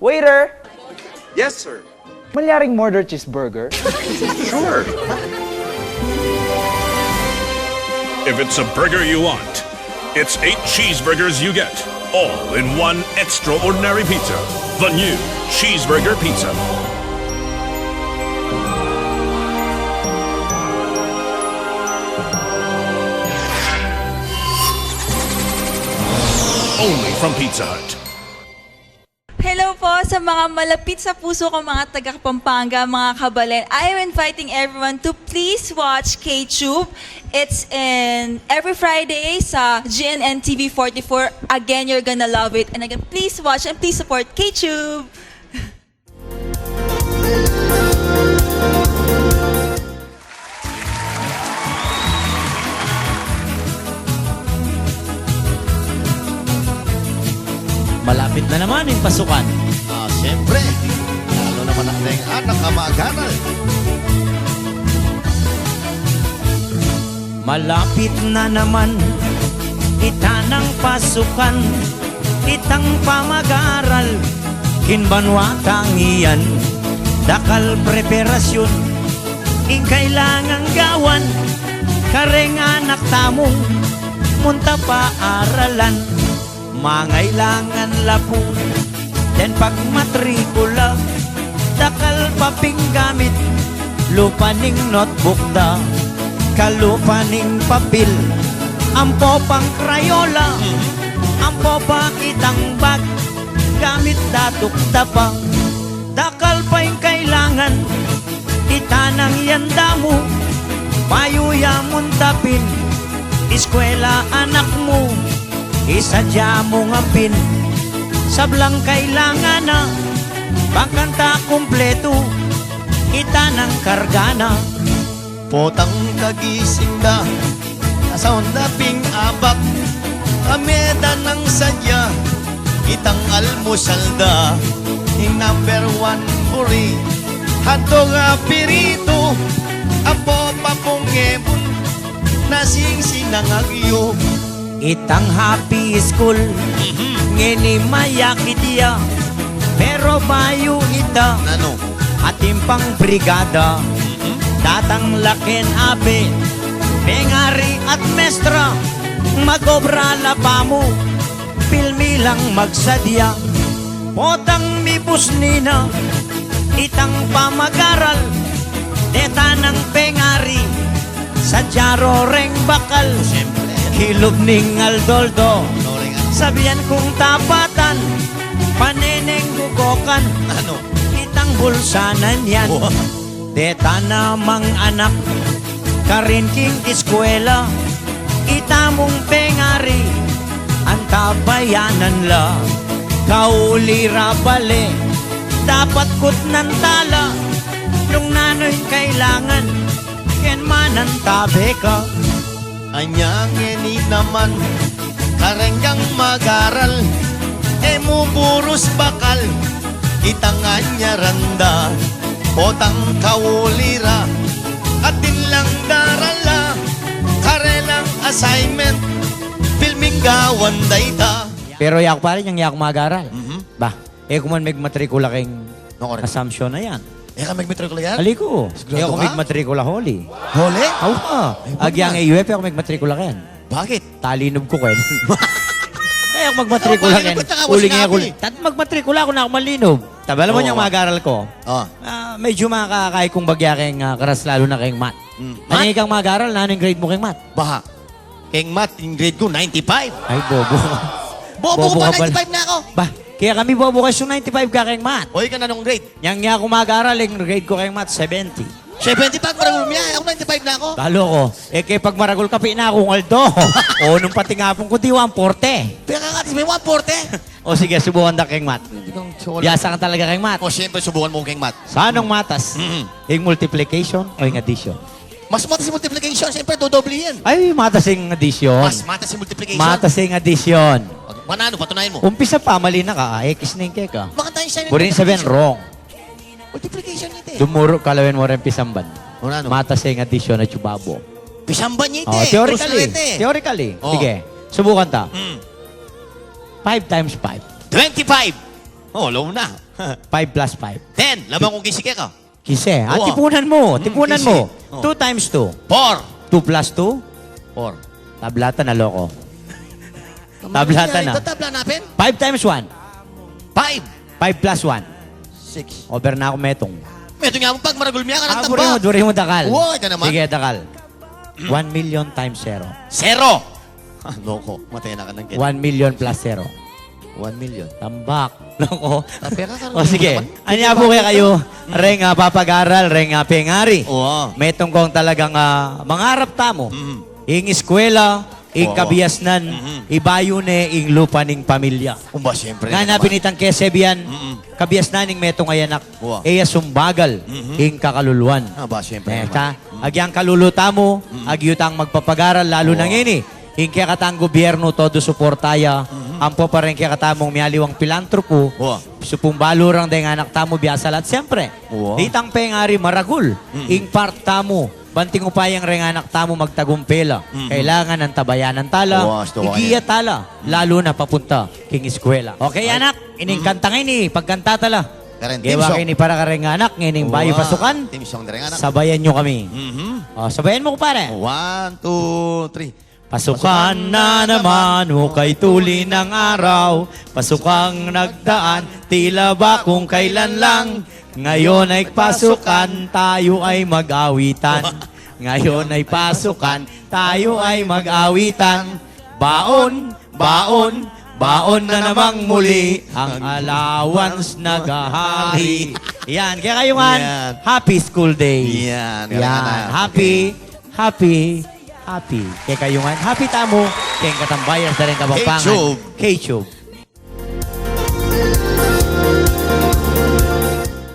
Waiter! Yes, sir. Malyaring murder cheeseburger? Sure. If it's a burger you want, it's 8 cheeseburgers you get, all in one extraordinary pizza. The new Cheeseburger Pizza. Only from Pizza Hut. Hello po sa mga malapit sa puso ko mga taga-Pampanga, mga kabalen. I am inviting everyone to please watch K-Tube. It's in every Friday sa GNN TV 44. Again, you're gonna love it. And again, please watch and please support K-Tube. Malapit na naman yung pasukan. Siyempre, lalo naman ang anak kamag-aral. Malapit na naman itanang pasukan, itang pamag-aral, kinbanwatang iyan, dakal preparasyon, ing kailangang gawan, kareng anak tamong, munta pa-aralan, mangailangan lapong, then pag matrikula, dakal paping gamit, lupaning notebook da, kalupaning papel, ampo pang krayola, ampo pa itang bag, gamit datuk dapa, dakal pa yung kailangan, itanang yanda mo, mayuya muntapin, eskwela anak mo, isadya mo ngapin, sablang kailangan na, pagkanta kumpleto, itanang kargana. Potang kagising na, nasa ondaping abak, kameda ng sadya, itang almusal da, yung number 1 puri, hatog pirito, apo papunggebon, nasing sinangagyo. Itang happy school, ngini mayaki dia, pero bayo ita, Ano? atimpang brigada, datang lakin abe, pengari at mestra, magobra pa mo, pilmi lang magsadya, potang mibus nina, itang pamag-aral, deta ng pengari, sa jaro reng bakal, hilog ning aldoldo, sabihan kong tapatan, paneneng gugokan, Ano? itang bulsanan yan. Deta namang anak, karinking eskwela, itamong pengari, ang tabayanan la, kaulira bale, dapat kut ng tala, nung nano'y kailangan, ken manan tabe ka. Anyang ini naman, karenggang mag-aral, emuburos bakal, itangan niya randa, potang kaulira, atin lang darala, karelang assignment, filming gawan dayta. Pero yak pa rin yung yak mag-aral. Ba, kung man may matrikula kayong Correct. assumption na yan. Ka magmitrikula yan? Haliko. Sigurado Kung ka? may matrikula holi. Hole? Aw ka. Agyang AUF, ako may matrikula kayan. Bakit? Talinob ko kayan. Kaya ako magmatrikula Oh, kayan. bakit ka mo Uling sinabi? ako. Magmatrikula ako na ako malinob. Tabi, alam mo Oo. niyang mag-aral ko. Oh. Medyo makakakay kong bagya kayong karas lalo na kayong math. Math? Ano kang mag-aral? Ano yung grade mo kayong math? Baha. Keng mat, yung grade ko, 95. Ay, bobo. Bobo ko pa, ka pala. 95 na ako. Ba, kaya kami bobo kayo 95 ka kayong math. Hoy ka na nung grade. Yang niya ako mag-aral, yung grade ko kayong math, 70. 75, maragul mo yan. Ako 95 na ako. Talo ko. Kaya pag maragol kapi na akong aldo. O, nung patingapon ko, di 140. Pero kakatis, may 140. O sige, subukan na kayong math. Yasa ka talaga kayong math. O, siyempre, subukan mo keng mat. Sa anong matas? Yung multiplication o yung addition? Mas matas si multiplication, siyempre, dodoble yan. Ay, matas yung addition. Mas matas si multiplication. Matas yung addition. Manano, patunayan mo. Umpisa pa, mali na ka. X na yung keka. Bakit tayo siya Burin sabihin, wrong. Multiplication ito eh. Dumuro, kalawin mo rin pisamban. Manano? Matas yung addition at chubabo. Pisamban niya ito Oh, eh. theoretically. Crucial ito eh. Theoretically. Oh. Sige. Subukan ta. Hmm. 5 times 5. 25. Oh, low na. 5 plus 5. 10. Lamang kong kisike ka. Kise. Oo. Tipunan mo. Tipunan kise. mo. Oo. 2 times 2. 4. 2 plus 2. 4. Tablata na loko. Tablata na. Ito tabla natin. 5 times 1. 5. 5 plus 1. 6. Over na ako metong. Meto nga mo pag maragul miya ka ng Duri mo, tamba. duri mo dakal. Oo, ito naman. Sige, dakal. 1 million times 0. 0. Loko. Matay na ka ng 1 million plus 0. 1 million. Tambak. Loko. Pera ka. O sige. Anya po kaya kayo, reng papag-aral, reng pengari. Oo. Metong kong talagang mangarap tamo. Ing eskwela, ing Oo. kabiasnan, ibayune, ing lupa ning pamilya. Umba, siyempre. Nga napinitang kesebian, kabiasnan ning metong ayanak, Oo. eya sumbagal, ing kakaluluan. Aba, siyempre. Eta, agyang kaluluta mo, agyutang magpapagaral, lalo na ngayon eh. Yung kaya katang gobyerno, todo suportaya. Ampo pa rin kaya katamong miyaliwang pilantropo. Oo. Supong balurang dahil anak tamo biasa lahat. Siyempre, Oo. ditang pengari maragul. Ing part tamo, banting upayang ring anak tamo magtagumpela. Kailangan ng tabayanan tala. Oo, gusto ko Igiya tala. Lalo na papunta king eskwela. Okay, anak? Ining kanta ngayon eh. Pagkanta tala. Karen, Gewa Tim Song. kayo ni para ka rin anak. Ngayon bayo pasukan. Team Song na rin anak. Sabayan nyo kami. Sabayan mo ko pare. 1, 2, 3. Pasukan na naman, hukay tuli ng araw. Pasukang nagdaan, tila ba kung kailan lang. Ngayon ay pasukan, tayo ay mag-awitan. Ngayon ay pasukan, tayo ay mag-awitan. Baon, baon, baon na namang muli. Ang allowance nagahari. Yan, kaya kayo nga, Yan. happy school day. Yan, Yan, ganun na. happy, happy, happy. Kaya kayo nga, happy tamo. Kaya katambayan sa rin kabampangan. K-Tube. K-Tube.